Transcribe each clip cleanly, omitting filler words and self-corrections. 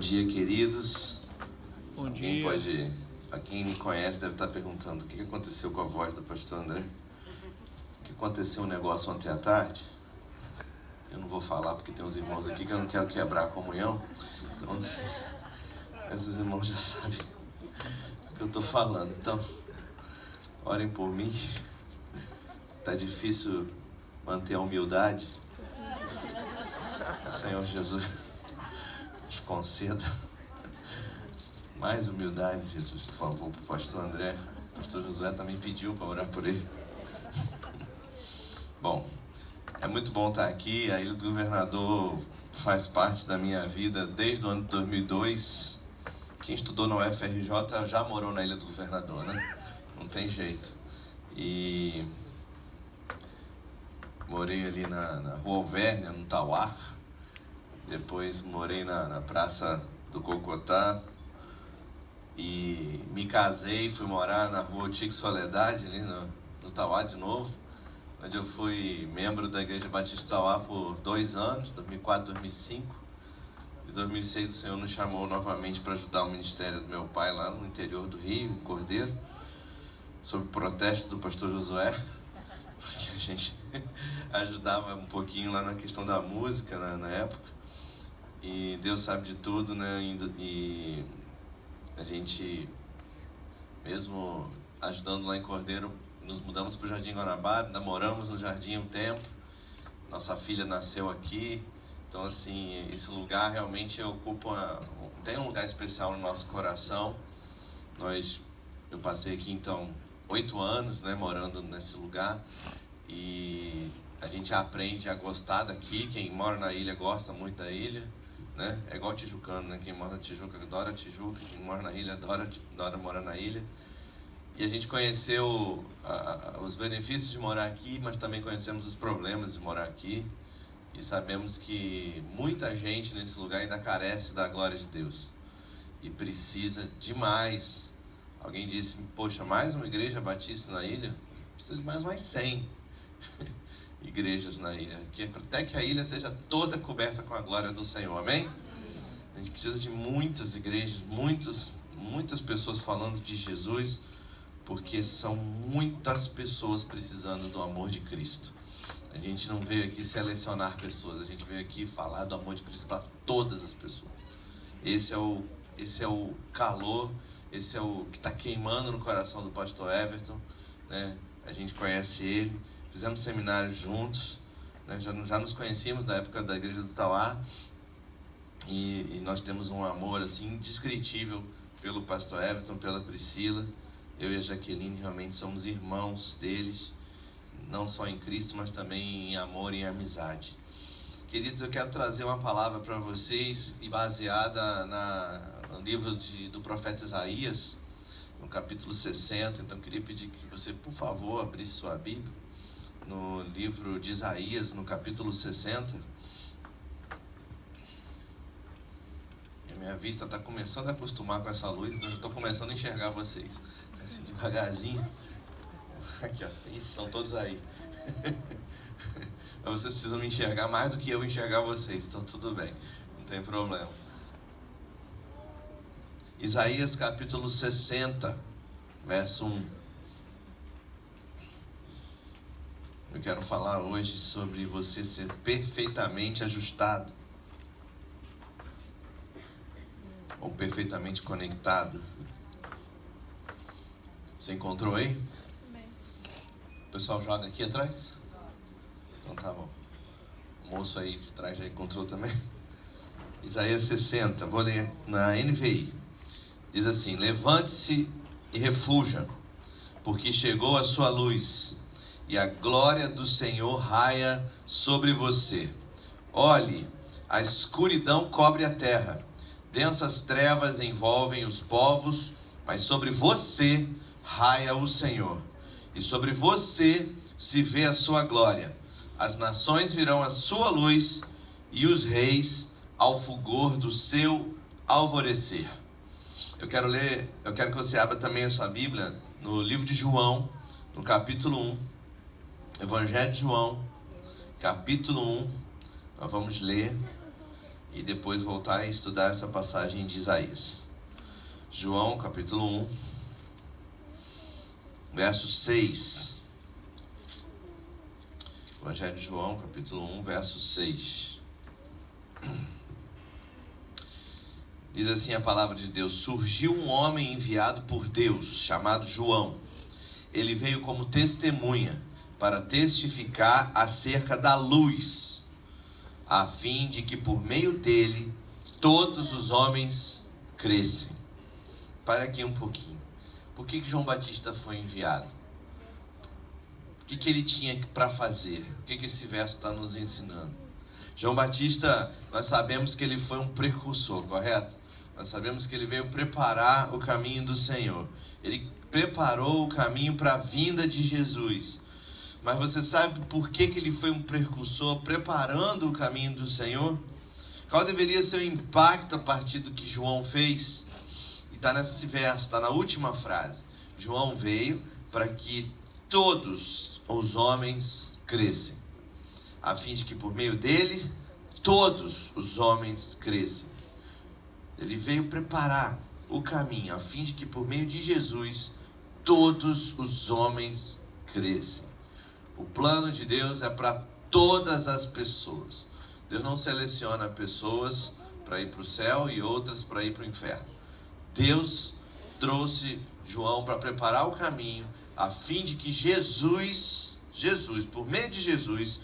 dia, queridos. Bom Quem dia. pode, a quem me conhece deve estar perguntando o que aconteceu com a voz do pastor André. Que aconteceu um negócio ontem à tarde. Eu não vou falar porque tem uns irmãos aqui que eu não quero quebrar a comunhão. Então, esses irmãos já sabem o que eu estou falando. Então, orem por mim. Está difícil manter a humildade. O Senhor Jesus nos conceda mais humildade, Jesus, por favor, para o pastor André. O pastor Josué também pediu para orar por ele. Bom, é muito bom estar aqui. A Ilha do Governador faz parte da minha vida desde o ano de 2002. Quem estudou na UFRJ já morou na Ilha do Governador, né? Não tem jeito. E morei ali na Rua Alvérnia, no Tauá. Depois morei na Praça do Cocotá. E me casei, fui morar na Rua Tico Soledade, ali no Tauá de novo, onde eu fui membro da Igreja Batista Tauá por 2 anos, 2004, 2005. Em 2006 o Senhor nos chamou novamente para ajudar o ministério do meu pai lá no interior do Rio, em Cordeiro, sob o protesto do pastor Josué, porque a gente ajudava um pouquinho lá na questão da música na época. E Deus sabe de tudo, né? E a gente, mesmo ajudando lá em Cordeiro, nos mudamos para o Jardim Guanabara, namoramos no Jardim um tempo, nossa filha nasceu aqui. Então, assim, esse lugar realmente tem um lugar especial no nosso coração. Eu passei aqui, então, 8 anos, né, morando nesse lugar, e a gente aprende a gostar daqui. Quem mora na ilha gosta muito da ilha, né? É igual tijucano, né? Quem mora na Tijuca adora Tijuca, quem mora na ilha adora morar na ilha. E a gente conheceu os benefícios de morar aqui, mas também conhecemos os problemas de morar aqui. E sabemos que muita gente nesse lugar ainda carece da glória de Deus e precisa demais. Alguém disse: poxa, mais uma igreja batista na ilha? Precisa de mais 100 igrejas na ilha, até que a ilha seja toda coberta com a glória do Senhor, amém? A gente precisa de muitas igrejas, muitas pessoas falando de Jesus, porque são muitas pessoas precisando do amor de Cristo. A gente não veio aqui selecionar pessoas, a gente veio aqui falar do amor de Cristo para todas as pessoas. Esse é o calor, esse é o que está queimando no coração do pastor Everton, né? A gente conhece ele, fizemos seminários juntos, né? Já nos conhecíamos da época da Igreja do Tauá, e nós temos um amor assim indescritível pelo pastor Everton, pela Priscila. Eu e a Jaqueline realmente somos irmãos deles, não só em Cristo, mas também em amor e em amizade. Queridos, eu quero trazer uma palavra para vocês, e baseada no livro do profeta Isaías, no capítulo 60. Então eu queria pedir que você, por favor, abrisse sua Bíblia no livro de Isaías, no capítulo 60. E a minha vista está começando a acostumar com essa luz, então eu estou começando a enxergar vocês. Assim, devagarzinho. Aqui, ó. Isso, estão todos aí. Mas vocês precisam me enxergar mais do que eu enxergar vocês, então tudo bem, não tem problema. Isaías capítulo 60, verso 1. Eu quero falar hoje sobre você ser perfeitamente ajustado, ou perfeitamente conectado. Você encontrou aí? O pessoal joga aqui atrás? Então tá bom. O moço aí de trás já encontrou também? Isaías 60, vou ler na NVI. Diz assim: levante-se e refuja, porque chegou a sua luz, e a glória do Senhor raia sobre você. Olhe, a escuridão cobre a terra, densas trevas envolvem os povos, mas sobre você raia o Senhor, e sobre você se vê a sua glória. As nações virão à sua luz, e os reis ao fulgor do seu alvorecer. Eu quero que você abra também a sua Bíblia no livro de João, no capítulo 1. Evangelho de João, capítulo 1. Nós vamos ler. e depois voltar a estudar essa passagem de Isaías. João capítulo 1, verso 6. Evangelho de João capítulo 1, verso 6. Diz assim a palavra de Deus: surgiu um homem enviado por Deus, chamado João. Ele veio como testemunha, para testificar acerca da luz, a fim de que por meio dele todos os homens crescem. Para aqui um pouquinho. Por que João Batista foi enviado? O que ele tinha para fazer? O que esse verso está nos ensinando? João Batista, nós sabemos que ele foi um precursor, correto? Nós sabemos que ele veio preparar o caminho do Senhor. Ele preparou o caminho para a vinda de Jesus. Mas você sabe por que ele foi um precursor preparando o caminho do Senhor? Qual deveria ser o impacto a partir do que João fez? E está nesse verso, está na última frase. João veio para que todos os homens crescem, a fim de que por meio dele todos os homens crescem. Ele veio preparar o caminho, a fim de que por meio de Jesus todos os homens crescem. O plano de Deus é para todas as pessoas. Deus não seleciona pessoas para ir para o céu e outras para ir para o inferno. Deus trouxe João para preparar o caminho, a fim de que Jesus, por meio de Jesus,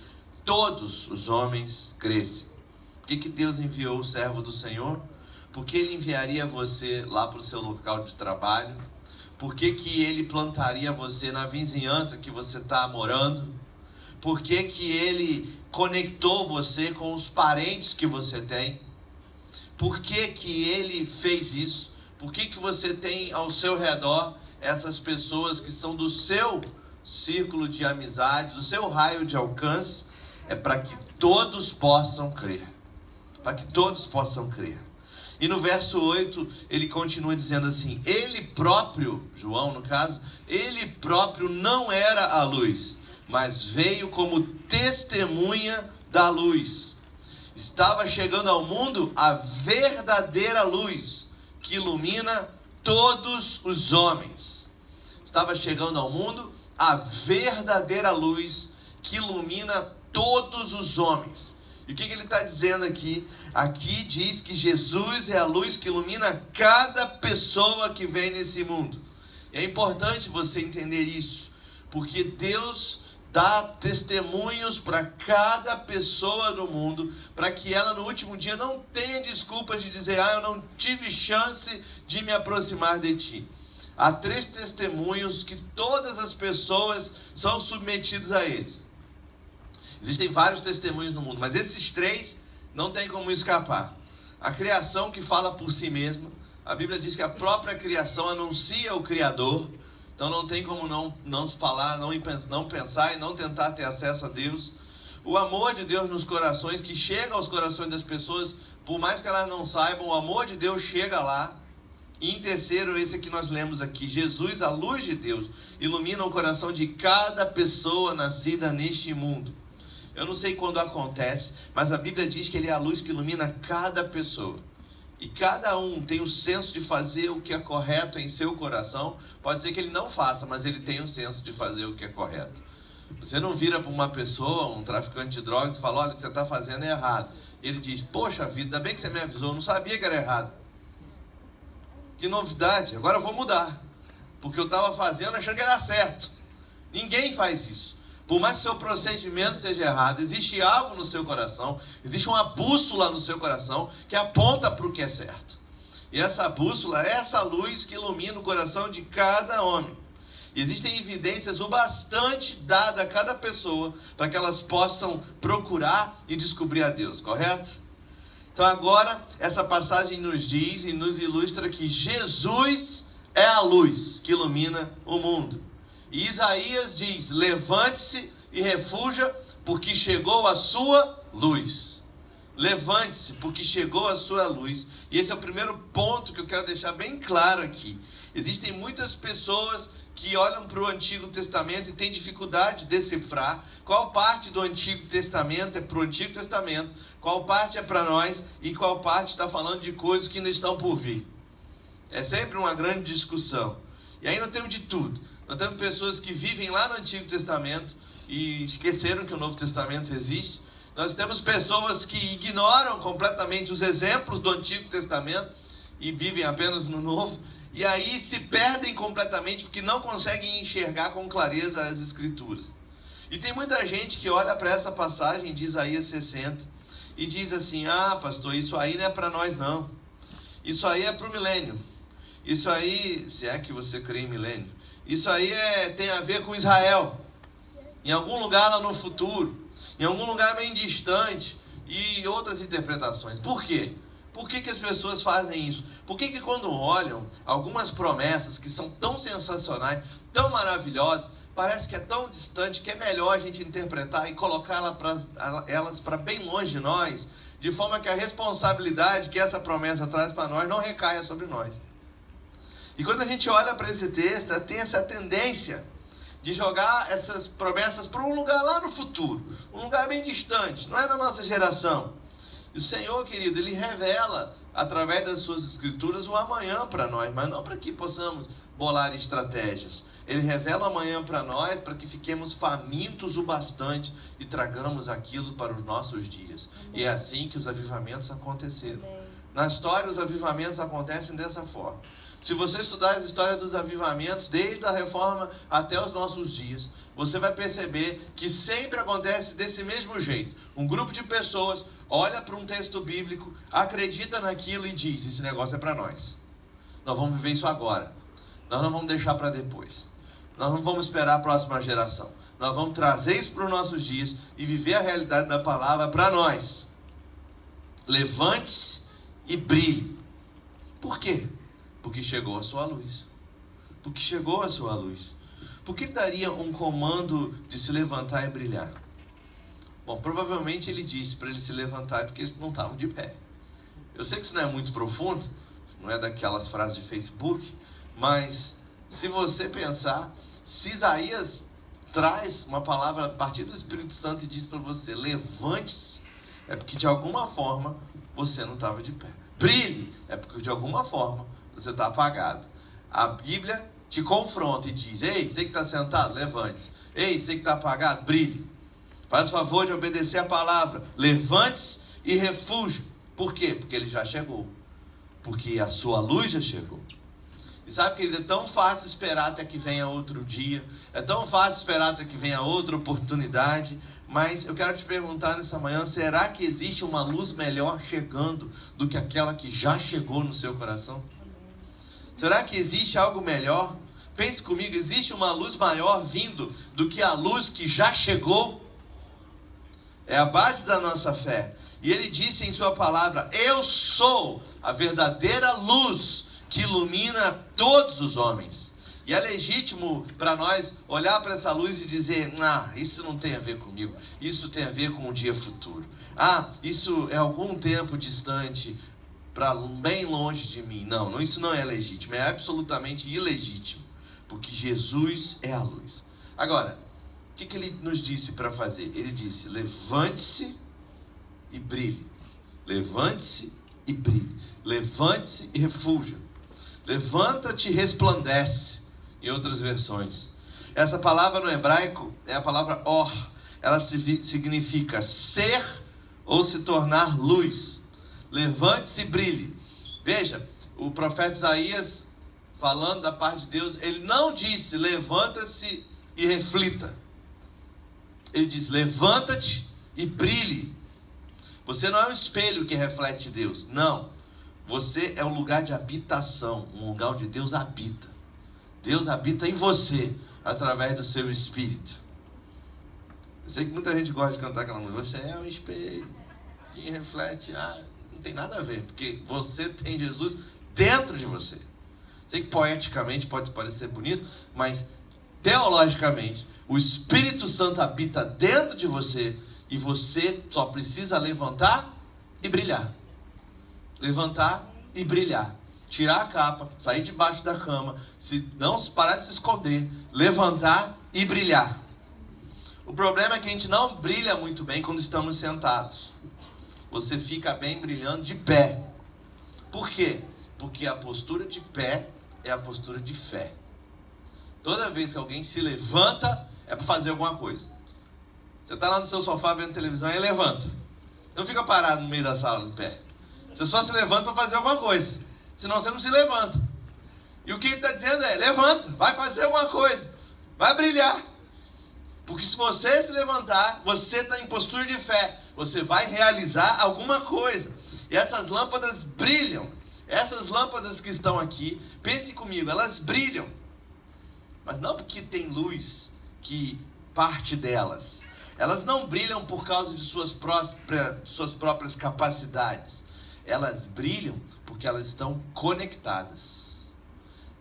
todos os homens crescem. Por que Deus enviou o servo do Senhor? Porque ele enviaria você lá para o seu local de trabalho? Por que ele plantaria você na vizinhança que você está morando? Por que ele conectou você com os parentes que você tem? Por que ele fez isso? Por que você tem ao seu redor essas pessoas que são do seu círculo de amizade, do seu raio de alcance? É para que todos possam crer. Para que todos possam crer. E no verso 8, ele continua dizendo assim: ele próprio, João no caso, ele próprio não era a luz, mas veio como testemunha da luz. Estava chegando ao mundo a verdadeira luz, que ilumina todos os homens. Estava chegando ao mundo a verdadeira luz, que ilumina todos os homens. E o que ele está dizendo aqui? Aqui diz que Jesus é a luz que ilumina cada pessoa que vem nesse mundo. E é importante você entender isso, porque Deus dá testemunhos para cada pessoa do mundo, para que ela no último dia não tenha desculpas de dizer: eu não tive chance de me aproximar de ti. Há 3 testemunhos que todas as pessoas são submetidas a eles. Existem vários testemunhos no mundo, mas esses 3 não tem como escapar. A criação, que fala por si mesma. A Bíblia diz que a própria criação anuncia o Criador. Então não tem como não falar, não pensar e não tentar ter acesso a Deus. O amor de Deus nos corações, que chega aos corações das pessoas, por mais que elas não saibam, o amor de Deus chega lá. E em terceiro, esse que nós lemos aqui: Jesus, a luz de Deus, ilumina o coração de cada pessoa nascida neste mundo. Eu não sei quando acontece, mas a Bíblia diz que ele é a luz que ilumina cada pessoa. E cada um tem o senso de fazer o que é correto em seu coração. Pode ser que ele não faça, mas ele tem o senso de fazer o que é correto. Você não vira para uma pessoa, um traficante de drogas, e fala: olha, o que você está fazendo é errado. Ele diz: poxa vida, ainda bem que você me avisou, eu não sabia que era errado. Que novidade, agora eu vou mudar. Porque eu estava fazendo achando que era certo. Ninguém faz isso. Por mais que o seu procedimento seja errado, existe algo no seu coração, existe uma bússola no seu coração que aponta para o que é certo. E essa bússola é essa luz que ilumina o coração de cada homem. E existem evidências o bastante dadas a cada pessoa para que elas possam procurar e descobrir a Deus, correto? Então agora essa passagem nos diz e nos ilustra que Jesus é a luz que ilumina o mundo. E Isaías diz: levante-se e refuja, porque chegou a sua luz. Levante-se, porque chegou a sua luz. E esse é o primeiro ponto que eu quero deixar bem claro aqui. Existem muitas pessoas que olham para o Antigo Testamento e têm dificuldade de decifrar qual parte do Antigo Testamento é para o Antigo Testamento, qual parte é para nós e qual parte está falando de coisas que ainda estão por vir. É sempre uma grande discussão. E aí nós temos de tudo. Nós temos pessoas que vivem lá no Antigo Testamento e esqueceram que o Novo Testamento existe. Nós temos pessoas que ignoram completamente os exemplos do Antigo Testamento e vivem apenas no Novo. E aí se perdem completamente porque não conseguem enxergar com clareza as Escrituras. E tem muita gente que olha para essa passagem de Isaías 60 e diz assim: ah, pastor, isso aí não é para nós não. Isso aí é para o milênio. Isso aí, se é que você crê em milênio, isso aí tem a ver com Israel. Em algum lugar lá no futuro, em algum lugar bem distante, e outras interpretações. Por quê? Por que as pessoas fazem isso? Por que quando olham algumas promessas que são tão sensacionais, tão maravilhosas, parece que é tão distante que é melhor a gente interpretar e colocar elas para bem longe de nós, de forma que a responsabilidade que essa promessa traz para nós não recaia sobre nós. E quando a gente olha para esse texto, tem essa tendência de jogar essas promessas para um lugar lá no futuro, um lugar bem distante, não é da nossa geração. E o Senhor, querido, Ele revela, através das suas Escrituras, o amanhã para nós, mas não para que possamos bolar estratégias. Ele revela o amanhã para nós, para que fiquemos famintos o bastante e tragamos aquilo para os nossos dias. E é assim que os avivamentos aconteceram. Na história, os avivamentos acontecem dessa forma. Se você estudar as histórias dos avivamentos, desde a Reforma até os nossos dias, você vai perceber que sempre acontece desse mesmo jeito. Um grupo de pessoas olha para um texto bíblico, acredita naquilo e diz: esse negócio é para nós. Nós vamos viver isso agora. Nós não vamos deixar para depois. Nós não vamos esperar a próxima geração. Nós vamos trazer isso para os nossos dias e viver a realidade da palavra para nós. Levante-se e brilhe. Por quê? Porque chegou a sua luz. Porque chegou a sua luz. Por que daria um comando de se levantar e brilhar? Bom, provavelmente ele disse para ele se levantar porque eles não estavam de pé. Eu sei que isso não é muito profundo, não é daquelas frases de Facebook, mas se você pensar, se Isaías traz uma palavra a partir do Espírito Santo e diz para você: levante-se, é porque de alguma forma você não estava de pé. Brilhe, é porque de alguma forma você está apagado. A Bíblia te confronta e diz: ei, você que está sentado, levante-se. Ei, você que está apagado, brilhe. Faz o favor de obedecer a palavra. Levante-se e refugie. Por quê? Porque ele já chegou. Porque a sua luz já chegou. E sabe, querido, é tão fácil esperar até que venha outro dia. É tão fácil esperar até que venha outra oportunidade. Mas eu quero te perguntar nessa manhã: será que existe uma luz melhor chegando do que aquela que já chegou no seu coração? Será que existe algo melhor? Pense comigo, existe uma luz maior vindo do que a luz que já chegou? É a base da nossa fé. E ele disse em sua palavra: eu sou a verdadeira luz que ilumina todos os homens. E é legítimo para nós olhar para essa luz e dizer: ah, isso não tem a ver comigo, isso tem a ver com o dia futuro. Ah, isso é algum tempo distante, para bem longe de mim. Não, isso não é legítimo, é absolutamente ilegítimo, porque Jesus é a luz. Agora, o que ele nos disse para fazer? Ele disse: levante-se e brilhe. Levante-se e brilhe. Levante-se e refúgio. Levanta-te e resplandece, em outras versões. Essa palavra no hebraico é a palavra or. Ela significa ser ou se tornar luz. Levante-se e brilhe. Veja, o profeta Isaías, falando da parte de Deus, ele não disse: levanta-se e reflita. Ele diz: levanta-te e brilhe. Você não é um espelho que reflete Deus. Não. Você é um lugar de habitação, um lugar onde Deus habita. Deus habita em você, através do seu Espírito. Eu sei que muita gente gosta de cantar aquela música: você é um espelho que reflete. Não tem nada a ver, porque você tem Jesus dentro de você. Sei que poeticamente pode parecer bonito, mas teologicamente o Espírito Santo habita dentro de você e você só precisa levantar e brilhar. Levantar e brilhar. tirar a capa, sair debaixo da cama, se não parar de se esconder, levantar e brilhar. O problema é que a gente não brilha muito bem quando estamos sentados. Você fica bem brilhando de pé. Por quê? Porque a postura de pé é a postura de fé. Toda vez que alguém se levanta, é para fazer alguma coisa. Você está lá no seu sofá vendo televisão e levanta. Não fica parado no meio da sala de pé. Você só se levanta para fazer alguma coisa. Senão você não se levanta. E o que ele está dizendo é, levanta, vai fazer alguma coisa. Vai brilhar. Porque se você se levantar, você está em postura de fé. Você vai realizar alguma coisa. E essas lâmpadas brilham. Essas lâmpadas que estão aqui, pense comigo, elas brilham. Mas não porque tem luz que parte delas. Elas não brilham por causa de suas próprias capacidades. Elas brilham porque elas estão conectadas.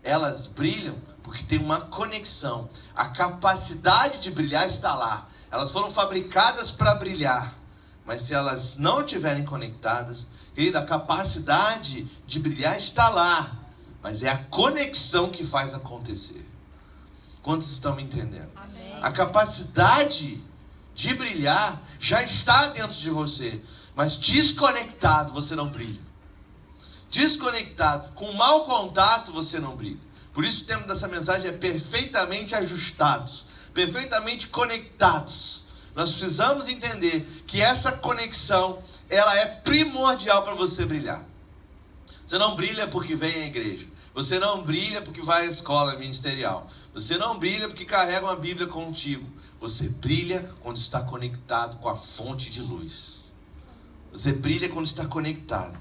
Elas brilham porque tem uma conexão. A capacidade de brilhar está lá. Elas foram fabricadas para brilhar. Mas se elas não estiverem conectadas, querida, a capacidade de brilhar está lá. Mas é a conexão que faz acontecer. Quantos estão me entendendo? Amém. A capacidade de brilhar já está dentro de você. Mas desconectado você não brilha. Desconectado, com mau contato você não brilha. Por isso o tema dessa mensagem é perfeitamente ajustados, perfeitamente conectados. Nós precisamos entender que essa conexão, ela é primordial para você brilhar. Você não brilha porque vem à igreja. Você não brilha porque vai à escola ministerial. Você não brilha porque carrega uma Bíblia contigo. Você brilha quando está conectado com a fonte de luz. Você brilha quando está conectado.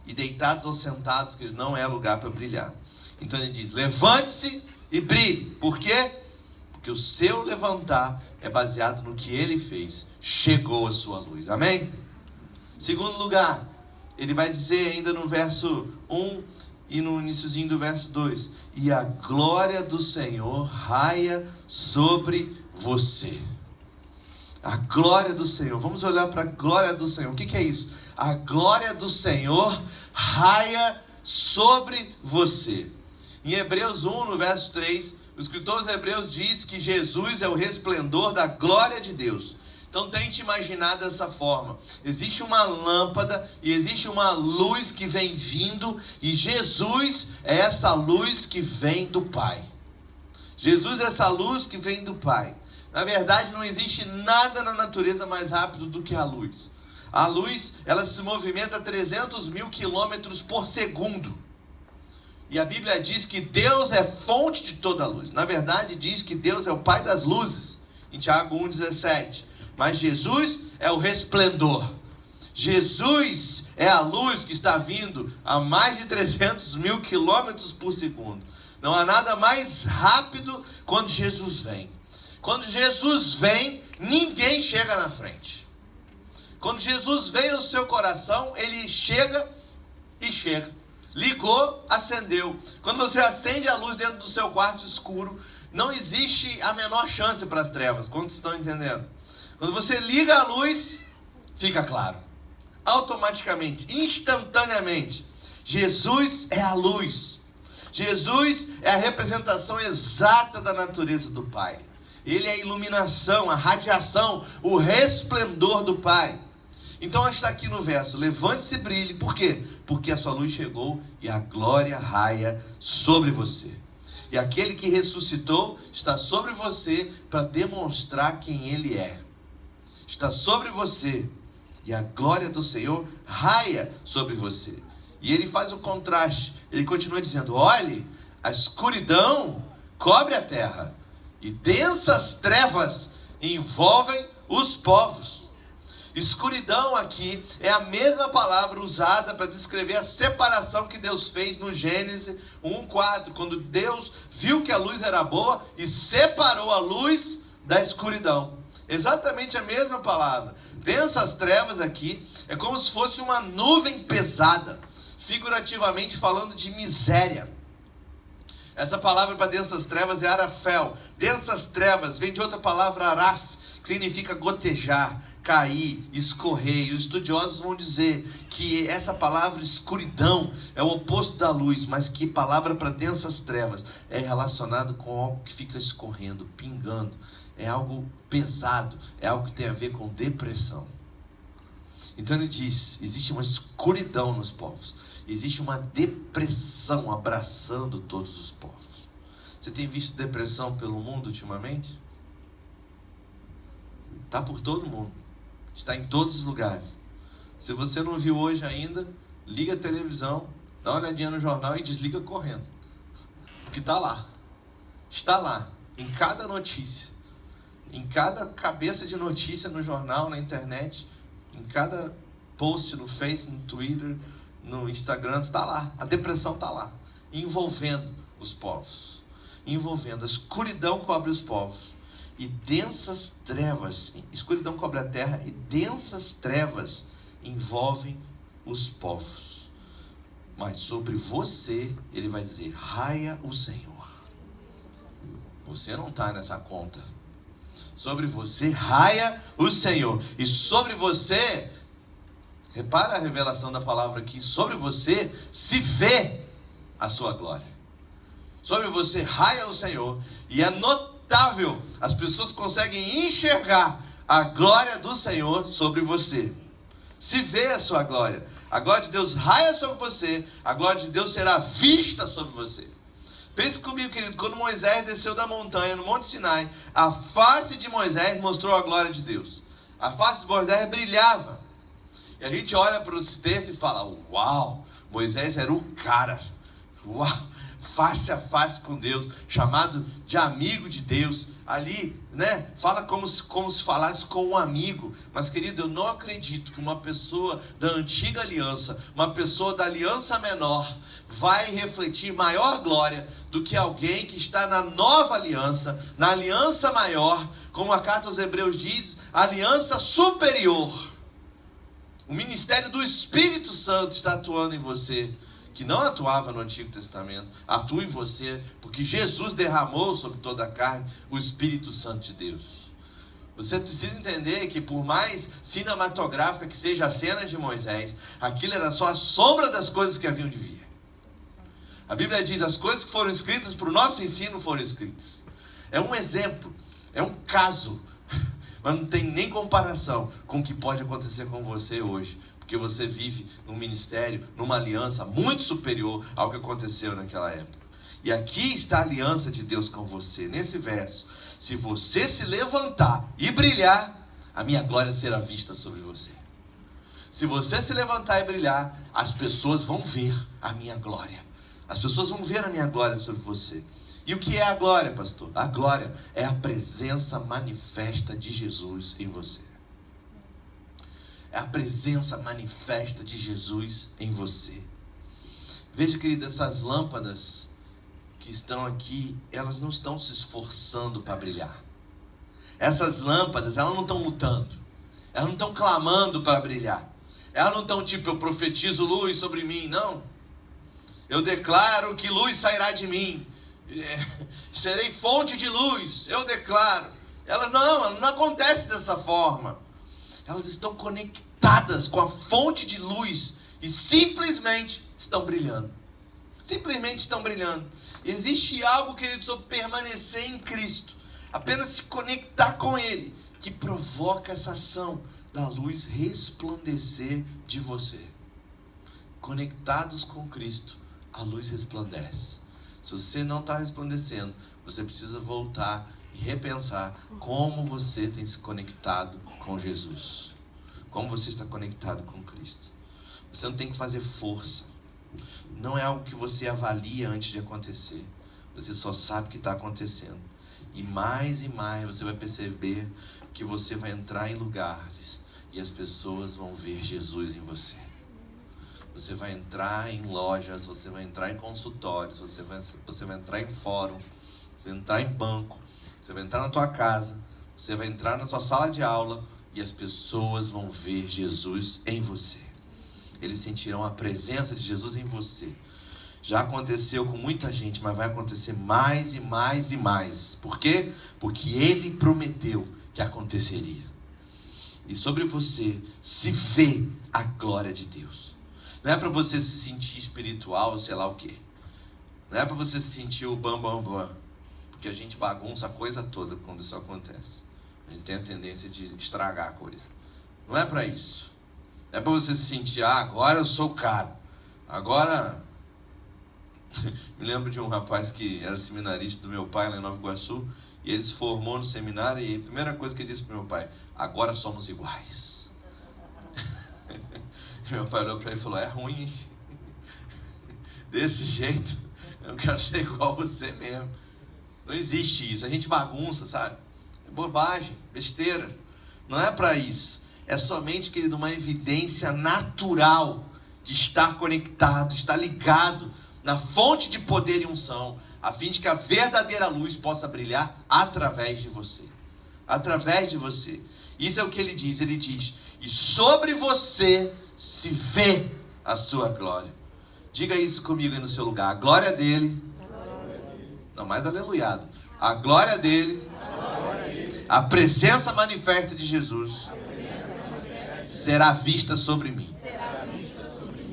E deitados ou sentados, que não é lugar para brilhar. Então ele diz, levante-se e brilhe. Por quê? Porque o seu levantar é baseado no que ele fez. Chegou a sua luz. Amém? Segundo lugar, ele vai dizer ainda no verso 1 e no iniciozinho do verso 2. E a glória do Senhor raia sobre você. A glória do Senhor. Vamos olhar para a glória do Senhor. O que é isso? A glória do Senhor raia sobre você. Em Hebreus 1, no verso 3, o escritor dos Hebreus diz que Jesus é o resplendor da glória de Deus. Então tente imaginar dessa forma. Existe uma lâmpada e existe uma luz que vem vindo, e Jesus é essa luz que vem do Pai. Jesus é essa luz que vem do Pai. Na verdade, não existe nada na natureza mais rápido do que a luz. A luz, ela se movimenta a 300 mil quilômetros por segundo. E a Bíblia diz que Deus é fonte de toda a luz. Na verdade, diz que Deus é o Pai das luzes. Em Tiago 1,17. Mas Jesus é o resplendor. Jesus é a luz que está vindo a mais de 300 mil quilômetros por segundo. Não há nada mais rápido quando Jesus vem. Quando Jesus vem, ninguém chega na frente. Quando Jesus vem ao seu coração, ele chega e chega. Ligou, acendeu. Quando você acende a luz dentro do seu quarto escuro, não existe a menor chance para as trevas. Quantos estão entendendo? Quando você liga a luz, fica claro. Automaticamente, instantaneamente. Jesus é a luz. Jesus é a representação exata da natureza do Pai. Ele é a iluminação, a radiação, o resplendor do Pai. Então está aqui no verso, levante-se e brilhe. Por quê? Porque a sua luz chegou e a glória raia sobre você. E aquele que ressuscitou está sobre você para demonstrar quem Ele é. Está sobre você e a glória do Senhor raia sobre você. E ele faz o contraste. Ele continua dizendo, olhe, a escuridão cobre a terra e densas trevas envolvem os povos. Escuridão aqui é a mesma palavra usada para descrever a separação que Deus fez no Gênesis 1:4, quando Deus viu que a luz era boa e separou a luz da escuridão. Exatamente a mesma palavra. Densas trevas aqui é como se fosse uma nuvem pesada, figurativamente falando de miséria. Essa palavra para densas trevas é arafel. Densas trevas vem de outra palavra araf, que significa gotejar, cair, escorrer. E os estudiosos vão dizer que essa palavra escuridão é o oposto da luz, mas que palavra para densas trevas é relacionado com algo que fica escorrendo, pingando. É algo pesado, é algo que tem a ver com depressão. Então ele diz, existe uma escuridão nos povos, existe uma depressão abraçando todos os povos. Você tem visto depressão pelo mundo ultimamente? Está por todo mundo, está em todos os lugares. Se você não viu hoje ainda, liga a televisão, dá uma olhadinha no jornal e desliga correndo, porque está lá, em cada notícia, em cada cabeça de notícia no jornal, na internet, em cada post no Face, no Twitter, no Instagram, está lá, a depressão está lá, envolvendo os povos, envolvendo, a escuridão cobre os povos, e densas trevas, escuridão cobre a terra, e densas trevas envolvem os povos. Mas sobre você, ele vai dizer, raia o Senhor. Você não está nessa conta. Sobre você, raia o Senhor. E sobre você, repara a revelação da palavra aqui, sobre você se vê a sua glória. Sobre você, raia o Senhor. E é notável, as pessoas conseguem enxergar a glória do Senhor sobre você. Se vê a sua glória. A glória de Deus raia sobre você, a glória de Deus será vista sobre você. Pense comigo, querido, quando Moisés desceu da montanha, no Monte Sinai, a face de Moisés mostrou a glória de Deus. A face de Moisés brilhava. E a gente olha para os textos e fala, uau, Moisés era o cara. Uau, face a face com Deus, chamado de amigo de Deus. Ali, né, fala como se falasse com um amigo. Mas, querido, eu não acredito que uma pessoa da antiga aliança, uma pessoa da aliança menor, vai refletir maior glória do que alguém que está na nova aliança, na aliança maior, como a carta aos Hebreus diz, aliança superior. O ministério do Espírito Santo está atuando em você, que não atuava no Antigo Testamento, atua em você, porque Jesus derramou sobre toda a carne o Espírito Santo de Deus. Você precisa entender que por mais cinematográfica que seja a cena de Moisés, aquilo era só a sombra das coisas que haviam de vir. A Bíblia diz, as coisas que foram escritas para o nosso ensino foram escritas. É um exemplo, é um caso, mas não tem nem comparação com o que pode acontecer com você hoje. Porque você vive num ministério, numa aliança muito superior ao que aconteceu naquela época. E aqui está a aliança de Deus com você, nesse verso. Se você se levantar e brilhar, a minha glória será vista sobre você. Se você se levantar e brilhar, as pessoas vão ver a minha glória. As pessoas vão ver a minha glória sobre você. E o que é a glória, pastor? A glória é a presença manifesta de Jesus em você. É a presença manifesta de Jesus em você. Veja, querido, essas lâmpadas que estão aqui, elas não estão se esforçando para brilhar. Essas lâmpadas, elas não estão lutando. Elas não estão clamando para brilhar. Elas não estão tipo, eu profetizo luz sobre mim. Não. Eu declaro que luz sairá de mim. Serei fonte de luz. Eu declaro. Ela não acontece dessa forma. Elas estão conectadas com a fonte de luz e simplesmente estão brilhando. Simplesmente estão brilhando. Existe algo, querido, sobre permanecer em Cristo, apenas se conectar com Ele, que provoca essa ação da luz resplandecer de você. Conectados com Cristo, a luz resplandece. Se você não está resplandecendo, você precisa voltar e repensar como você tem se conectado com Jesus. Como você está conectado com Cristo. Você não tem que fazer força. Não é algo que você avalia antes de acontecer. Você só sabe que está acontecendo. E mais você vai perceber que você vai entrar em lugares e as pessoas vão ver Jesus em você. Você vai entrar em lojas, você vai entrar em consultórios, você vai entrar em fórum, você vai entrar em banco, você vai entrar na tua casa, você vai entrar na sua sala de aula e as pessoas vão ver Jesus em você. Eles sentirão a presença de Jesus em você. Já aconteceu com muita gente, mas vai acontecer mais e mais e mais. Por quê? Porque Ele prometeu que aconteceria. e sobre você se vê a glória de Deus. Não é para você se sentir espiritual, sei lá o quê. Não é para você se sentir o bam, bam, bam. Porque a gente bagunça a coisa toda quando isso acontece. A gente tem a tendência de estragar a coisa. Não é para isso. É para você se sentir, agora eu sou o cara. Agora... Me lembro de um rapaz que era seminarista do meu pai lá em Nova Iguaçu. E ele se formou no seminário e a primeira coisa que ele disse para meu pai: agora somos iguais. Meu pai olhou para ele e falou: é ruim. Desse jeito, eu quero ser igual a você mesmo. Não existe isso. A gente bagunça, sabe? É bobagem, besteira. Não é para isso. É somente, querido, uma evidência natural de estar conectado, estar ligado na fonte de poder e unção, a fim de que a verdadeira luz possa brilhar através de você. Através de você. Isso é o que ele diz. Ele diz: e sobre você se vê a sua glória. Diga isso comigo aí no seu lugar. A glória dele. Não, mais aleluiado. A glória dele. A presença manifesta de Jesus será vista sobre mim.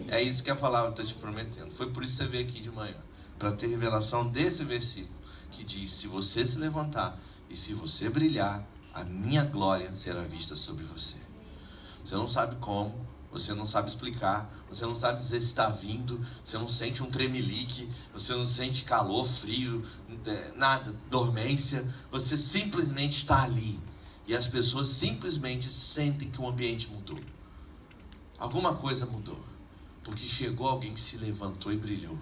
É isso que a palavra está te prometendo. Foi por isso que você veio aqui de manhã, para ter revelação desse versículo, que diz: se você se levantar e se você brilhar, a minha glória será vista sobre você. Você não sabe como, você não sabe explicar, você não sabe dizer se está vindo, você não sente um tremelique, você não sente calor, frio, nada, dormência. Você simplesmente está ali. E as pessoas simplesmente sentem que o ambiente mudou. Alguma coisa mudou. Porque chegou alguém que se levantou e brilhou.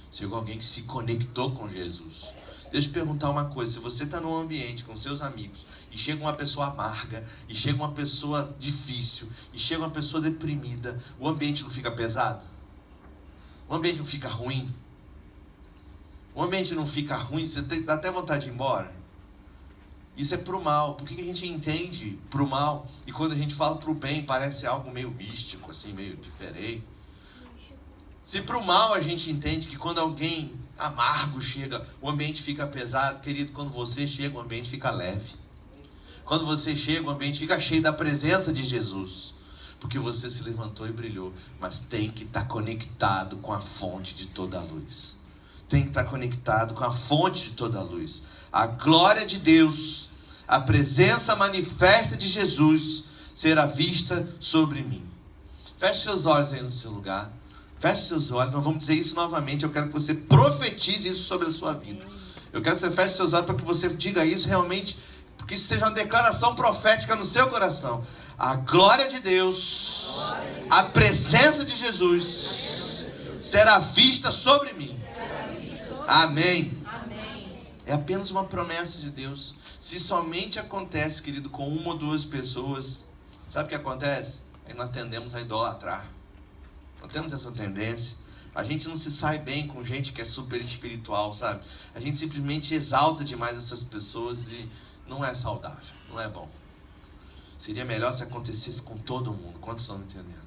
Chegou alguém que se conectou com Jesus. Deixa eu perguntar uma coisa. Se você está num ambiente com seus amigos e chega uma pessoa amarga, e chega uma pessoa difícil, e chega uma pessoa deprimida, o ambiente não fica pesado? O ambiente não fica ruim? O ambiente não fica ruim? Você dá até vontade de ir embora? Isso é pro mal. Por que a gente entende pro mal? E quando a gente fala pro bem, parece algo meio místico, assim, meio diferente. Se para o mal a gente entende que quando alguém amargo chega, o ambiente fica pesado, querido, quando você chega, o ambiente fica leve. Quando você chega, o ambiente fica cheio da presença de Jesus. Porque você se levantou e brilhou. Mas tem que estar conectado com a fonte de toda a luz. Tem que estar conectado com a fonte de toda a luz. A glória de Deus, a presença manifesta de Jesus será vista sobre mim. Feche seus olhos aí no seu lugar. Feche seus olhos, nós vamos dizer isso novamente. Eu quero que você profetize isso sobre a sua vida. Eu quero que você feche seus olhos para que você diga isso realmente, porque isso seja uma declaração profética no seu coração. A glória de Deus, a presença de Jesus será vista sobre mim. Amém. É apenas uma promessa de Deus. Se somente acontece, querido, com uma ou duas pessoas, sabe o que acontece? Aí nós tendemos a idolatrar. Nós temos essa tendência. A gente não se sai bem com gente que é super espiritual, sabe? A gente simplesmente exalta demais essas pessoas e não é saudável, não é bom. Seria melhor se acontecesse com todo mundo. Quantos estão me entendendo?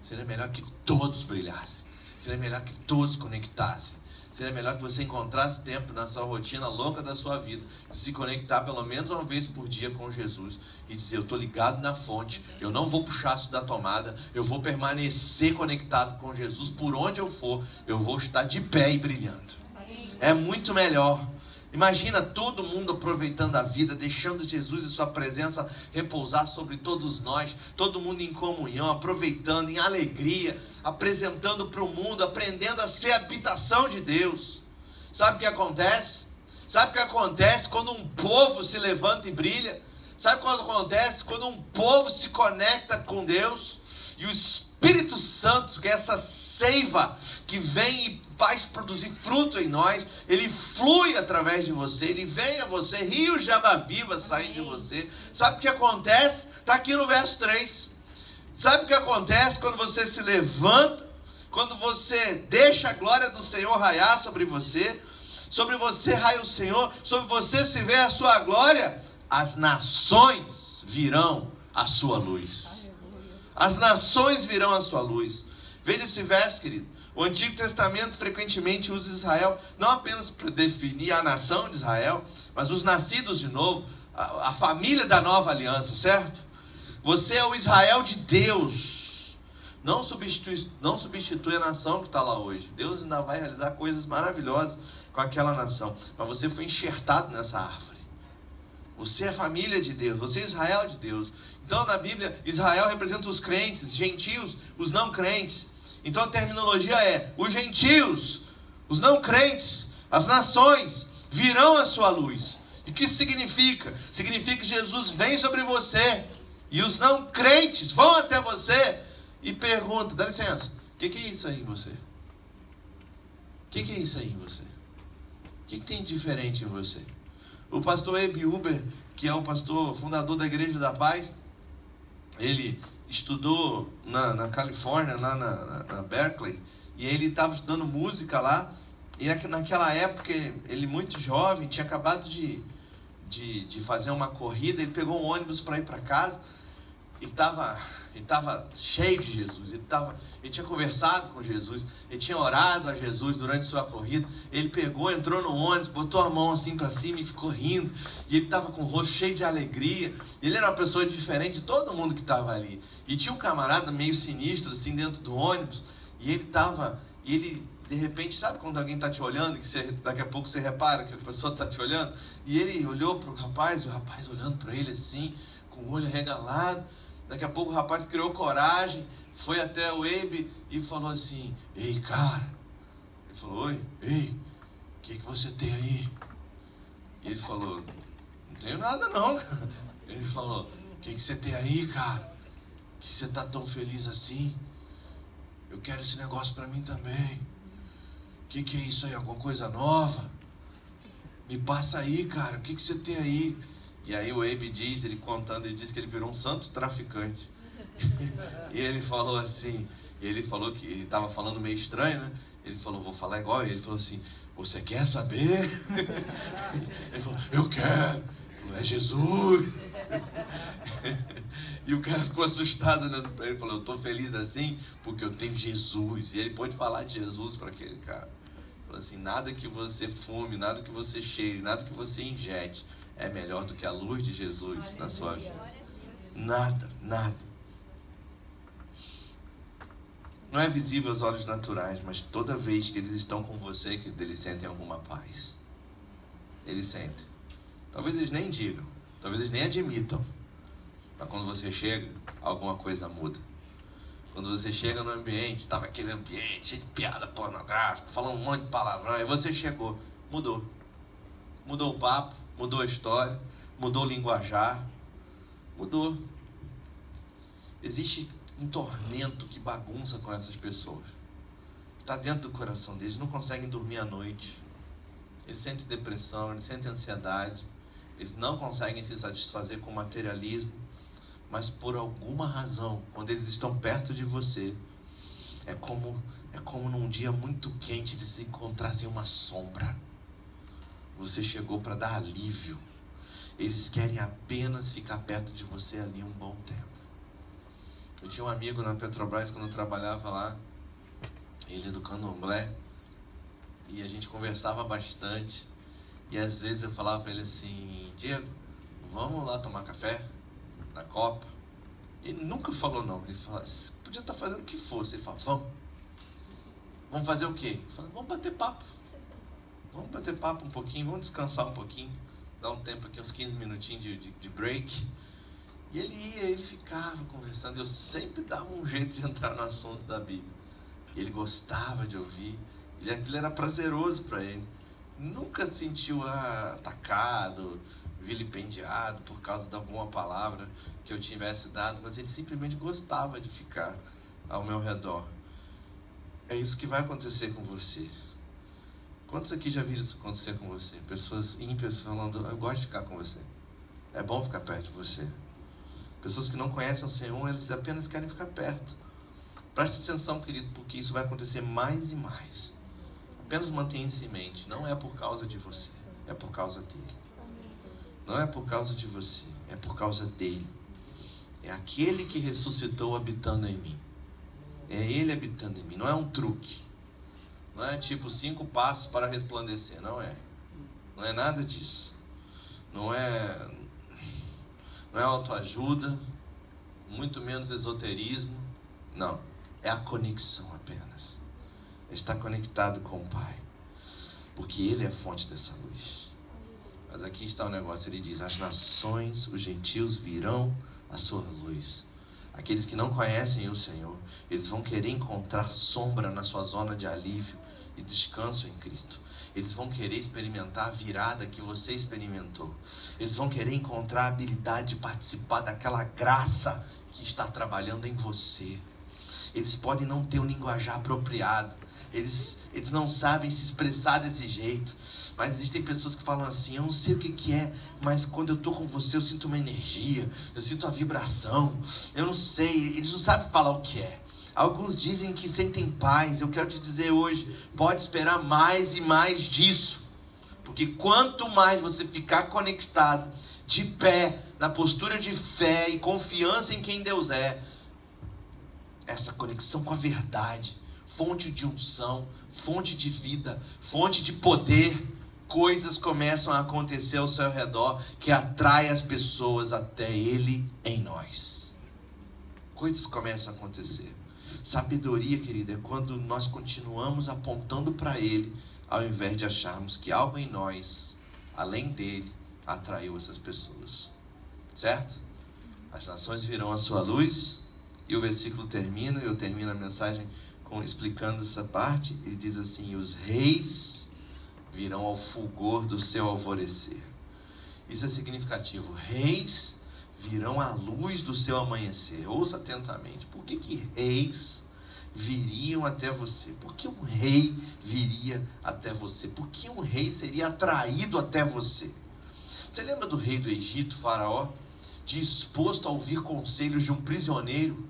Seria melhor que todos brilhassem. Seria melhor que todos conectassem. Seria melhor que você encontrasse tempo na sua rotina louca da sua vida, se conectar pelo menos uma vez por dia com Jesus e dizer: eu estou ligado na fonte, eu não vou puxar isso da tomada, eu vou permanecer conectado com Jesus por onde eu for, eu vou estar de pé e brilhando. É muito melhor. Imagina todo mundo aproveitando a vida, deixando Jesus e sua presença repousar sobre todos nós, todo mundo em comunhão, aproveitando em alegria, apresentando para o mundo, aprendendo a ser a habitação de Deus. Sabe o que acontece? Sabe o que acontece quando um povo se levanta e brilha? Sabe o que acontece quando um povo se conecta com Deus? E o Espírito Santo, que é essa seiva que vem e faz produzir fruto em nós, ele flui através de você, ele vem a você, rios de água viva saem de você. Sabe o que acontece? Está aqui no verso 3. Sabe o que acontece quando você se levanta, quando você deixa a glória do Senhor raiar sobre você raia o Senhor, sobre você se vê a sua glória? As nações virão à sua luz. As nações virão à sua luz. Veja esse verso, querido. O Antigo Testamento frequentemente usa Israel não apenas para definir a nação de Israel, mas os nascidos de novo, a família da nova aliança, certo? Você é o Israel de Deus. Não substitui a nação que está lá hoje. Deus ainda vai realizar coisas maravilhosas com aquela nação. Mas você foi enxertado nessa árvore. Você é família de Deus. Você é Israel de Deus. Então na Bíblia, Israel representa os crentes, gentios, os não crentes. Então a terminologia é: os gentios, os não crentes, as nações virão à sua luz. E o que isso significa? Significa que Jesus vem sobre você. E os não crentes vão até você e perguntam: dá licença, o que é isso aí em você? O que é isso aí em você? O que tem de diferente em você? O pastor Abe Uber, que é o pastor fundador da Igreja da Paz, ele estudou na Califórnia, lá na Berkeley, e ele estava estudando música lá. E naquela época, ele muito jovem, tinha acabado de fazer uma corrida. Ele pegou um ônibus para ir para casa. Ele estava cheio de Jesus. Ele tinha conversado com Jesus. Ele tinha orado a Jesus durante sua corrida. Ele pegou, entrou no ônibus, botou a mão assim para cima e ficou rindo. E ele estava com o rosto cheio de alegria. Ele era uma pessoa diferente de todo mundo que estava ali. E tinha um camarada meio sinistro assim dentro do ônibus. E ele de repente, sabe quando alguém está te olhando, que daqui a pouco você repara que a pessoa está te olhando? E ele olhou para o rapaz, e o rapaz olhando para ele assim, com o olho arregalado. Daqui a pouco o rapaz criou coragem, foi até o Abe e falou assim: ei, cara. Ele falou: oi, ei, o que você tem aí? E ele falou: não tenho nada não, cara. Ele falou: o que você tem aí, cara? Que você está tão feliz assim? Eu quero esse negócio para mim também. O que é isso aí? Alguma coisa nova? Me passa aí, cara. O que você tem aí? E aí o Abe diz, ele contando, ele diz que ele virou um santo traficante. E ele falou assim, ele falou que ele estava falando meio estranho, né? Ele falou: vou falar igual ele. Ele falou assim: você quer saber? Ele falou: eu quero. Ele falou: é Jesus. E o cara ficou assustado olhando para ele e falou: eu estou feliz assim porque eu tenho Jesus. E ele pôde falar de Jesus para aquele cara. Ele falou assim: nada que você fume, nada que você cheire, nada que você injete é melhor do que a luz de Jesus na sua vida. Nada, nada. Não é visível aos olhos naturais, mas toda vez que eles estão com você, que eles sentem alguma paz. Eles sentem. Talvez eles nem digam, talvez eles nem admitam. Mas quando você chega, alguma coisa muda. Quando você chega no ambiente, estava aquele ambiente cheio de piada pornográfica, falando um monte de palavrão, e você chegou, mudou. Mudou o papo, mudou a história, mudou o linguajar, mudou. Existe um tormento que bagunça com essas pessoas. Está dentro do coração deles, não conseguem dormir à noite. Eles sentem depressão, eles sentem ansiedade, eles não conseguem se satisfazer com o materialismo. Mas por alguma razão, quando eles estão perto de você, é como num dia muito quente eles se encontrassem uma sombra. Você chegou para dar alívio. Eles querem apenas ficar perto de você ali um bom tempo. Eu tinha um amigo na Petrobras quando eu trabalhava lá, ele é do Candomblé, e a gente conversava bastante. E às vezes eu falava para ele assim: Diego, vamos lá tomar café na Copa? Ele nunca falou não. Ele falou: podia estar fazendo o que fosse. Ele falou: vamos fazer o quê? Eu falei: vamos bater papo. Vamos bater papo um pouquinho, vamos descansar um pouquinho, dar um tempo aqui, uns 15 minutinhos de break. E ele ia, ele ficava conversando. Eu sempre dava um jeito de entrar no assunto da Bíblia. Ele gostava de ouvir, aquilo era prazeroso para ele. Nunca se sentiu atacado, vilipendiado por causa de alguma palavra que eu tivesse dado, mas ele simplesmente gostava de ficar ao meu redor. É isso que vai acontecer com você. Quantos aqui já viram isso acontecer com você? Pessoas ímpias falando: eu gosto de ficar com você, é bom ficar perto de você. Pessoas que não conhecem o Senhor, eles apenas querem ficar perto. Preste atenção, querido, porque isso vai acontecer mais e mais. Apenas mantenha isso em mente. Não é por causa de você, é por causa dele. Não é por causa de você, é por causa dele. É aquele que ressuscitou habitando em mim. É ele habitando em mim, não é um truque. Não é tipo 5 passos para resplandecer, não é. Não é nada disso. Não é autoajuda. muito menos esoterismo. Não, é a conexão apenas. Estar conectado com o Pai, porque Ele é a fonte dessa luz. Mas aqui está o negócio, ele diz: as nações, os gentios virão a sua luz. Aqueles que não conhecem o Senhor, eles vão querer encontrar sombra na sua zona de alívio e descanso em Cristo. Eles vão querer experimentar a virada que você experimentou. Eles vão querer encontrar a habilidade de participar daquela graça que está trabalhando em você. Eles podem não ter um linguajar apropriado. Eles não sabem se expressar desse jeito. Mas existem pessoas que falam assim: eu não sei o que é, mas quando eu estou com você eu sinto uma energia, eu sinto uma vibração, eu não sei, eles não sabem falar o que é. Alguns dizem que sentem paz. Eu quero te dizer hoje, pode esperar mais e mais disso. Porque quanto mais você ficar conectado, de pé, na postura de fé e confiança em quem Deus é, essa conexão com a verdade, fonte de unção, fonte de vida, fonte de poder, coisas começam a acontecer ao seu redor que atrai as pessoas até Ele em nós. Coisas começam a acontecer. Sabedoria, querida, é quando nós continuamos apontando para Ele, ao invés de acharmos que algo em nós, além dele, atraiu essas pessoas. Certo? As nações virão a sua luz. E o versículo termina, eu termino a mensagem explicando essa parte. Ele diz assim: os reis virão ao fulgor do seu alvorecer. Isso é significativo. Reis virão à luz do seu amanhecer. Ouça atentamente. Por que reis viriam até você? Por que um rei viria até você? Por que um rei seria atraído até você? Você lembra do rei do Egito, Faraó, disposto a ouvir conselhos de um prisioneiro?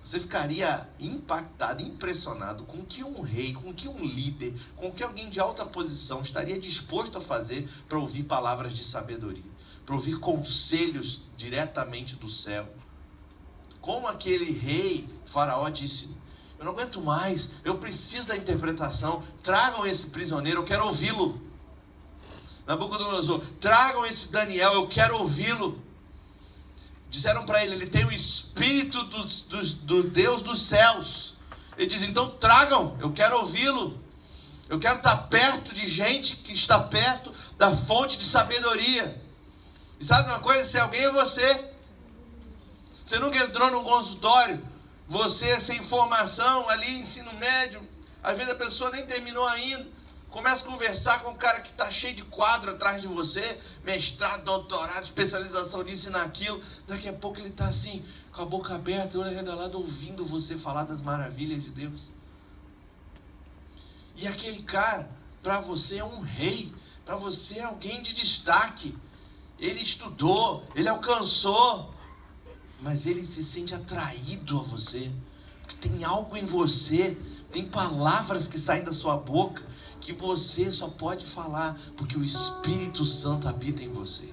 Você ficaria impactado, impressionado com o que um rei, com o que um líder, com o que alguém de alta posição estaria disposto a fazer para ouvir palavras de sabedoria, para ouvir conselhos diretamente do céu. Como aquele rei, Faraó, disse: eu não aguento mais, eu preciso da interpretação, tragam esse prisioneiro, eu quero ouvi-lo. Nabucodonosor: tragam esse Daniel, eu quero ouvi-lo. Disseram para ele tem o espírito do Deus dos céus. Ele diz: então tragam, eu quero ouvi-lo. Eu quero estar perto de gente que está perto da fonte de sabedoria. E sabe uma coisa? Se alguém é você. Você nunca entrou num consultório, você sem formação ali, ensino médio, às vezes a pessoa nem terminou ainda, começa a conversar com um cara que está cheio de quadro atrás de você, mestrado, doutorado, especialização nisso e naquilo. Daqui a pouco ele está assim, com a boca aberta, olho arregalado, ouvindo você falar das maravilhas de Deus. E aquele cara, para você é um rei, para você é alguém de destaque. Ele estudou, ele alcançou, mas ele se sente atraído a você, porque tem algo em você, tem palavras que saem da sua boca, que você só pode falar porque o Espírito Santo habita em você.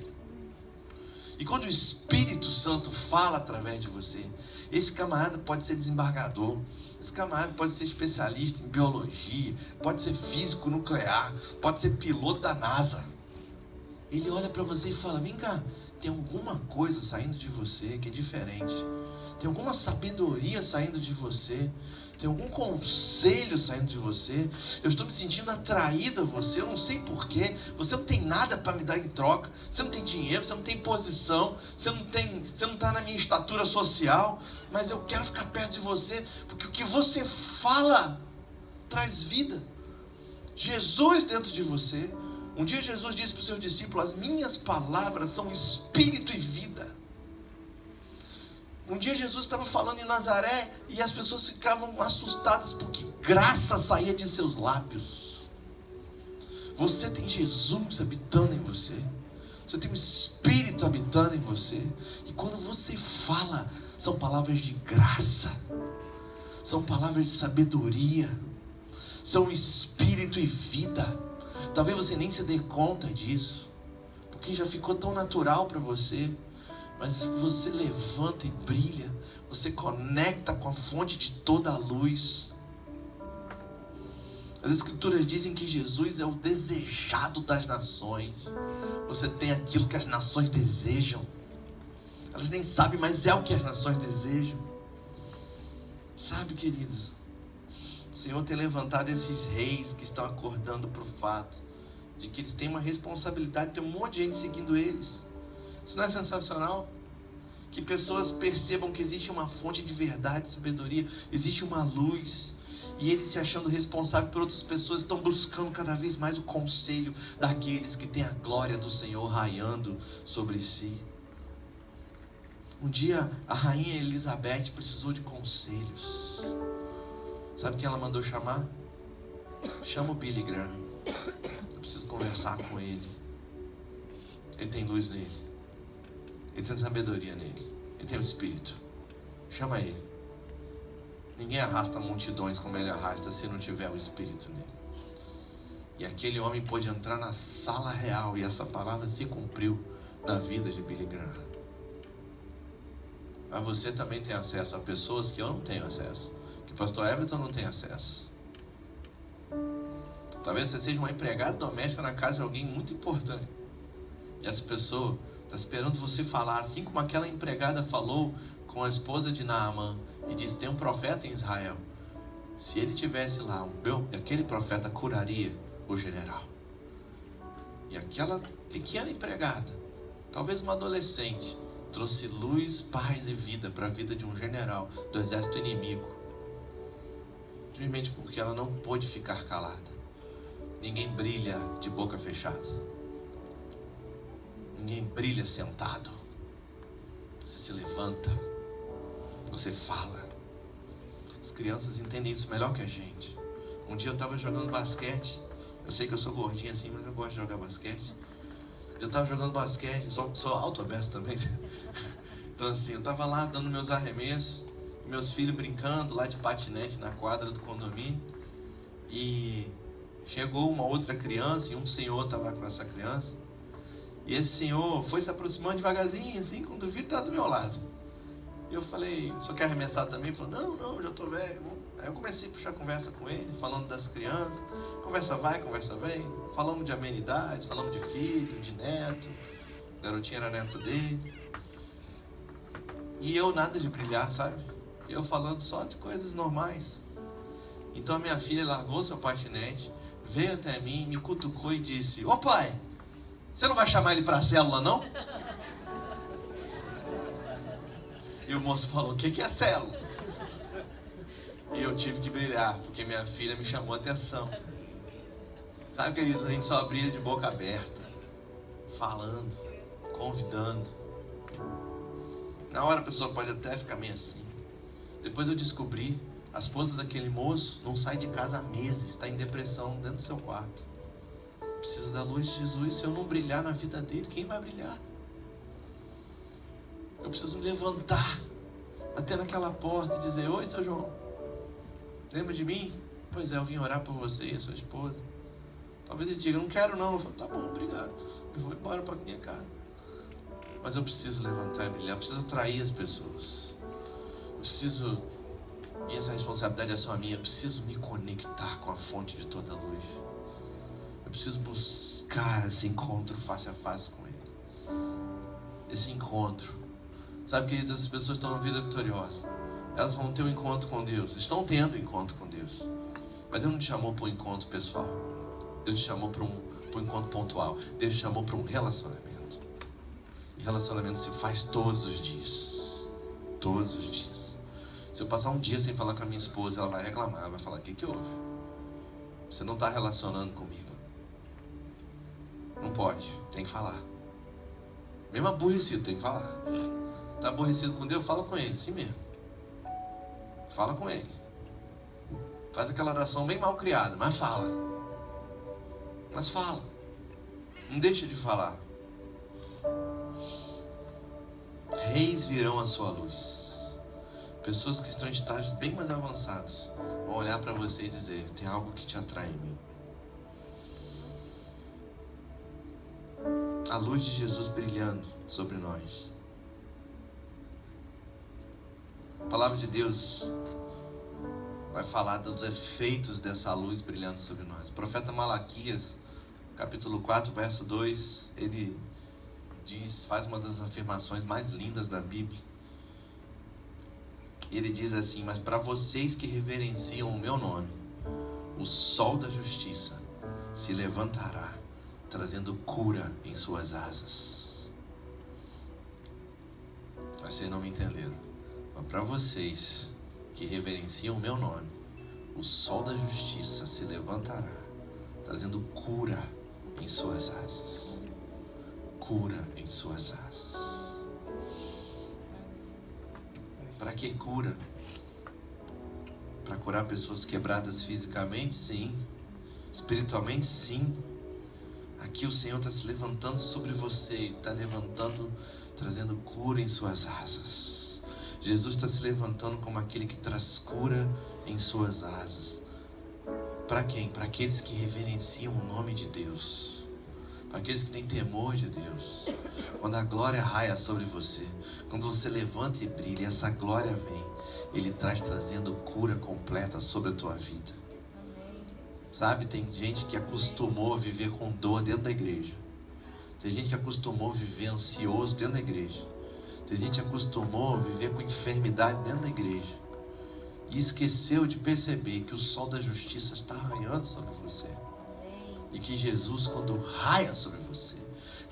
E quando o Espírito Santo fala através de você, esse camarada pode ser desembargador, esse camarada pode ser especialista em biologia, pode ser físico nuclear, pode ser piloto da NASA. Ele olha para você e fala: vem cá, tem alguma coisa saindo de você que é diferente. Tem alguma sabedoria saindo de você. Tem algum conselho saindo de você. Eu estou me sentindo atraído a você. Eu não sei porquê. Você não tem nada para me dar em troca. Você não tem dinheiro, você não tem posição. Você não está na minha estatura social. Mas eu quero ficar perto de você, porque o que você fala traz vida. Jesus dentro de você. Um dia Jesus disse para os seus discípulos: as minhas palavras são espírito e vida. Um dia Jesus estava falando em Nazaré e as pessoas ficavam assustadas porque graça saía de seus lábios. Você tem Jesus habitando em você. Você tem o Espírito habitando em você. E quando você fala, são palavras de graça, são palavras de sabedoria, são espírito e vida. Talvez você nem se dê conta disso, porque já ficou tão natural para você. Mas você levanta e brilha, você conecta com a fonte de toda a luz. As Escrituras dizem que Jesus é o desejado das nações. Você tem aquilo que as nações desejam. Elas nem sabem, mas é o que as nações desejam. Sabe, queridos, o Senhor tem levantado esses reis que estão acordando para o fato de que eles têm uma responsabilidade, tem um monte de gente seguindo eles. Isso não é sensacional? Que pessoas percebam que existe uma fonte de verdade, sabedoria, existe uma luz, e eles, se achando responsáveis por outras pessoas, estão buscando cada vez mais o conselho daqueles que têm a glória do Senhor raiando sobre si. Um dia a rainha Elizabeth precisou de conselhos. Sabe quem ela mandou chamar? Chama o Billy Graham. Eu preciso conversar com ele. Ele tem luz nele. Ele tem sabedoria nele. Ele tem o Espírito. Chama ele. Ninguém arrasta multidões como ele arrasta se não tiver o Espírito nele. E aquele homem pôde entrar na sala real, e essa palavra se cumpriu na vida de Billy Graham. Mas você também tem acesso a pessoas que eu não tenho acesso, que o pastor Everton não tem acesso. Talvez você seja uma empregada doméstica na casa de alguém muito importante, e essa pessoa está esperando você falar, assim como aquela empregada falou com a esposa de Naamã e disse: tem um profeta em Israel. Se ele tivesse lá, aquele profeta curaria o general. E aquela pequena empregada, talvez uma adolescente, trouxe luz, paz e vida para a vida de um general do exército inimigo, simplesmente porque ela não pôde ficar calada. Ninguém brilha de boca fechada. Ninguém brilha sentado. Você se levanta, você fala. As crianças entendem isso melhor que a gente. Um dia eu estava jogando basquete. Eu sei que eu sou gordinho assim, mas eu gosto de jogar basquete. Eu estava jogando basquete, sou alto-aberto também. Então assim, eu estava lá dando meus arremessos, meus filhos brincando lá de patinete na quadra do condomínio. E chegou uma outra criança, e um senhor estava com essa criança. E esse senhor foi se aproximando devagarzinho, assim, quando eu vi, estava do meu lado. E eu falei: "Só quer arremessar também?" Ele falou: Não, já estou velho. Aí eu comecei a puxar conversa com ele, falando das crianças. Conversa vai, conversa vem. Falamos de amenidades, falamos de filho, de neto. O garotinho era neto dele. E eu nada de brilhar, sabe? Eu falando só de coisas normais. Então a minha filha largou seu patinete, veio até mim, me cutucou e disse: "Ô pai, você não vai chamar ele para a célula, não?" E o moço falou: "O que é célula?" E eu tive que brilhar, porque minha filha me chamou a atenção. Sabe, queridos, a gente só brilha de boca aberta, falando, convidando. Na hora a pessoa pode até ficar meio assim. Depois eu descobri, a esposa daquele moço não sai de casa há meses, está em depressão dentro do seu quarto. Precisa da luz de Jesus. Se eu não brilhar na vida dele, quem vai brilhar? Eu preciso me levantar, bater naquela porta e dizer: "Oi, seu João, lembra de mim? Pois é, eu vim orar por você e a sua esposa." Talvez ele diga: "Não quero não." Eu falo: "Tá bom, obrigado. Eu vou embora para minha casa." Mas eu preciso levantar e brilhar, eu preciso atrair as pessoas. Eu preciso, e essa responsabilidade é só minha, eu preciso me conectar com a fonte de toda a luz. Eu preciso buscar esse encontro face a face com Ele. Esse encontro. Sabe, queridos, essas pessoas estão na vida vitoriosa. Elas vão ter um encontro com Deus. Estão tendo um encontro com Deus. Mas Deus não te chamou para um encontro pessoal. Deus te chamou para um encontro pontual. Deus te chamou para um relacionamento. E relacionamento se faz todos os dias. Todos os dias. Se eu passar um dia sem falar com a minha esposa, ela vai reclamar. Ela vai falar: "O que houve? Você não está relacionando comigo." Não pode, tem que falar. Mesmo aborrecido, tem que falar. Está aborrecido com Deus? Fala com Ele, assim mesmo. Fala com Ele. Faz aquela oração bem mal criada, mas fala. Mas fala. Não deixa de falar. Reis virão à sua luz. Pessoas que estão em estágios bem mais avançados vão olhar para você e dizer: "Tem algo que te atrai em mim." A luz de Jesus brilhando sobre nós. A palavra de Deus vai falar dos efeitos dessa luz brilhando sobre nós. O profeta Malaquias, capítulo 4, verso 2, ele faz uma das afirmações mais lindas da Bíblia. Ele diz assim: mas para vocês que reverenciam o meu nome, o sol da justiça se levantará, trazendo cura em suas asas. Vocês não me entenderam. Mas para vocês que reverenciam o meu nome, o sol da justiça se levantará, trazendo cura em suas asas. Cura em suas asas. Para que cura? Para curar pessoas quebradas fisicamente? Sim. Espiritualmente? Sim. Aqui o Senhor está se levantando sobre você, está levantando, trazendo cura em suas asas. Jesus está se levantando como aquele que traz cura em suas asas. Para quem? Para aqueles que reverenciam o nome de Deus, para aqueles que têm temor de Deus. Quando a glória raia sobre você, quando você levanta e brilha, essa glória vem, Ele trazendo cura completa sobre a tua vida. Sabe, tem gente que acostumou a viver com dor dentro da igreja. Tem gente que acostumou a viver ansioso dentro da igreja. Tem gente que acostumou a viver com enfermidade dentro da igreja. E esqueceu de perceber que o sol da justiça está raiando sobre você. E que Jesus, quando raia sobre você,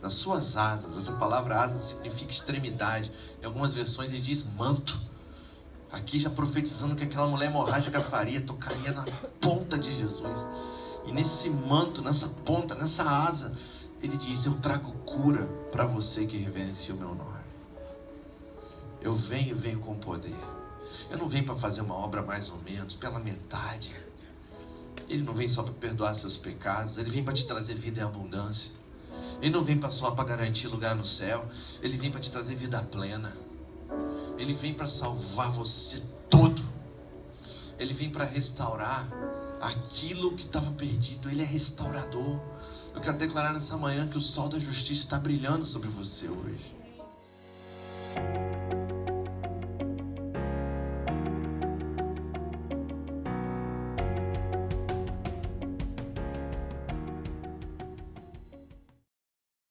nas suas asas, essa palavra asa significa extremidade. Em algumas versões ele diz manto. Aqui já profetizando que aquela mulher hemorrágica faria, tocaria na ponta de Jesus. E nesse manto, nessa ponta, nessa asa, ele diz: eu trago cura para você que reverencia o meu nome. Eu venho com poder. Eu não venho para fazer uma obra mais ou menos, pela metade. Ele não vem só para perdoar seus pecados, Ele vem para te trazer vida em abundância. Ele não vem só para garantir lugar no céu, Ele vem para te trazer vida plena. Ele vem para salvar você todo. Ele vem para restaurar aquilo que estava perdido. Ele é restaurador. Eu quero declarar nessa manhã que o sol da justiça está brilhando sobre você hoje.